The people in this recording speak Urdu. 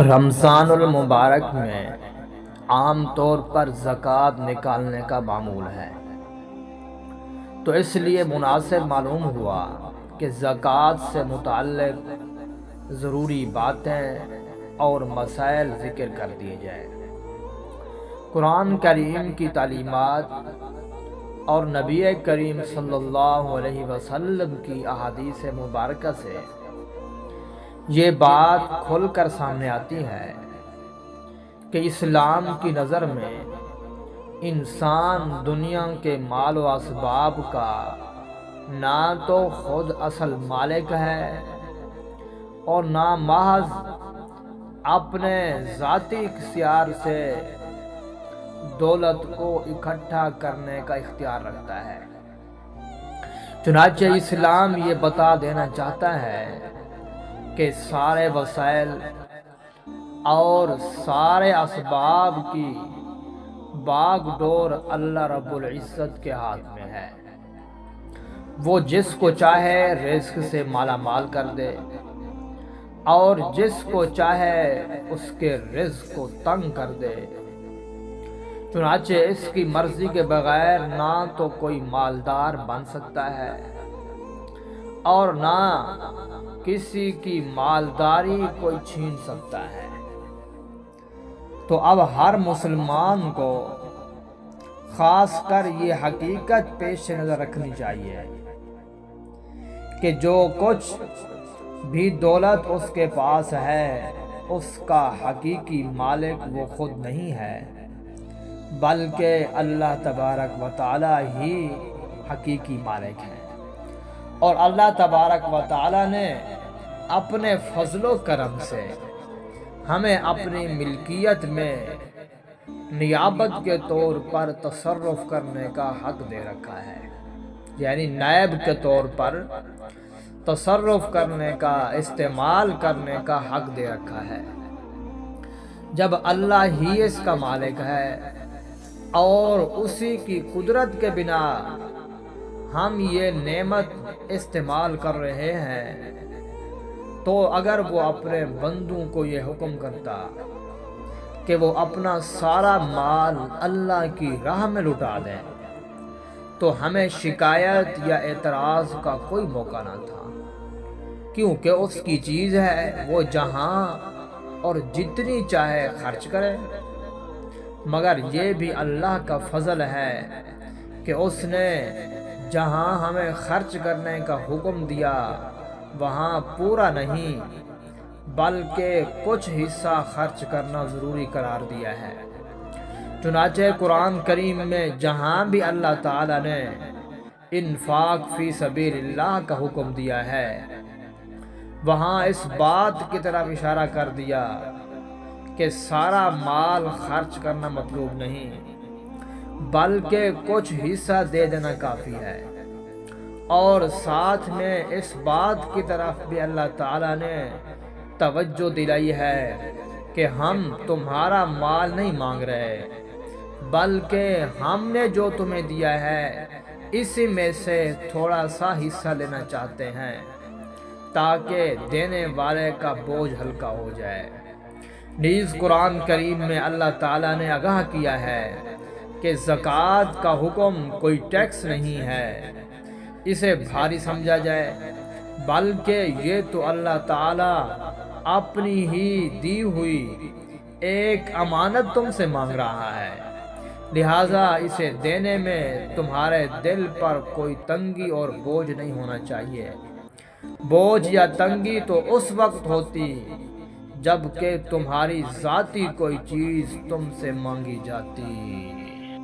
رمضان المبارک میں عام طور پر زکوٰۃ نکالنے کا معمول ہے، تو اس لیے مناسب معلوم ہوا کہ زکوٰۃ سے متعلق ضروری باتیں اور مسائل ذکر کر دیے جائیں۔ قرآن کریم کی تعلیمات اور نبی کریم صلی اللہ علیہ وسلم کی احادیث مبارکہ سے یہ بات کھل کر سامنے آتی ہے کہ اسلام کی نظر میں انسان دنیا کے مال و اسباب کا نہ تو خود اصل مالک ہے اور نہ محض اپنے ذاتی اختیار سے دولت کو اکٹھا کرنے کا اختیار رکھتا ہے۔ چنانچہ اسلام یہ بتا دینا چاہتا ہے کہ سارے وسائل اور سارے اسباب کی باغ ڈور اللہ رب العزت کے ہاتھ میں ہے۔ وہ جس کو چاہے رزق سے مالا مال کر دے اور جس کو چاہے اس کے رزق کو تنگ کر دے۔ چنانچہ اس کی مرضی کے بغیر نہ تو کوئی مالدار بن سکتا ہے اور نہ کسی کی مالداری کوئی چھین سکتا ہے۔ تو اب ہر مسلمان کو خاص کر یہ حقیقت پیش نظر رکھنی چاہیے کہ جو کچھ بھی دولت اس کے پاس ہے اس کا حقیقی مالک وہ خود نہیں ہے، بلکہ اللہ تبارک و تعالی ہی حقیقی مالک ہے۔ اور اللہ تبارک و تعالی نے اپنے فضل و کرم سے ہمیں اپنی ملکیت میں نیابت کے طور پر تصرف کرنے کا حق دے رکھا ہے، یعنی نائب کے طور پر تصرف کرنے کا، استعمال کرنے کا حق دے رکھا ہے۔ جب اللہ ہی اس کا مالک ہے اور اسی کی قدرت کے بنا ہم یہ نعمت استعمال کر رہے ہیں، تو اگر وہ اپنے بندوں کو یہ حکم کرتا کہ وہ اپنا سارا مال اللہ کی راہ میں لٹا دیں تو ہمیں شکایت یا اعتراض کا کوئی موقع نہ تھا، کیونکہ اس کی چیز ہے، وہ جہاں اور جتنی چاہے خرچ کرے۔ مگر یہ بھی اللہ کا فضل ہے کہ اس نے جہاں ہمیں خرچ کرنے کا حکم دیا وہاں پورا نہیں بلکہ کچھ حصہ خرچ کرنا ضروری قرار دیا ہے۔ چنانچہ قرآن کریم میں جہاں بھی اللہ تعالی نے انفاق فی سبیل اللہ کا حکم دیا ہے وہاں اس بات کی طرف اشارہ کر دیا کہ سارا مال خرچ کرنا مطلوب نہیں بلکہ کچھ حصہ دے دینا کافی ہے۔ اور ساتھ میں اس بات کی طرف بھی اللہ تعالیٰ نے توجہ دلائی ہے کہ ہم تمہارا مال نہیں مانگ رہے بلکہ ہم نے جو تمہیں دیا ہے اسی میں سے تھوڑا سا حصہ لینا چاہتے ہیں تاکہ دینے والے کا بوجھ ہلکا ہو جائے۔ نیز قرآن کریم میں اللہ تعالیٰ نے آگاہ کیا ہے کہ زکوٰۃ کا حکم کوئی ٹیکس نہیں ہے، اسے بھاری سمجھا جائے، بلکہ یہ تو اللہ تعالیٰ اپنی ہی دی ہوئی ایک امانت تم سے مانگ رہا ہے، لہٰذا اسے دینے میں تمہارے دل پر کوئی تنگی اور بوجھ نہیں ہونا چاہیے۔ بوجھ یا تنگی تو اس وقت ہوتی جب کہ تمہاری ذاتی کوئی چیز تم سے مانگی جاتی۔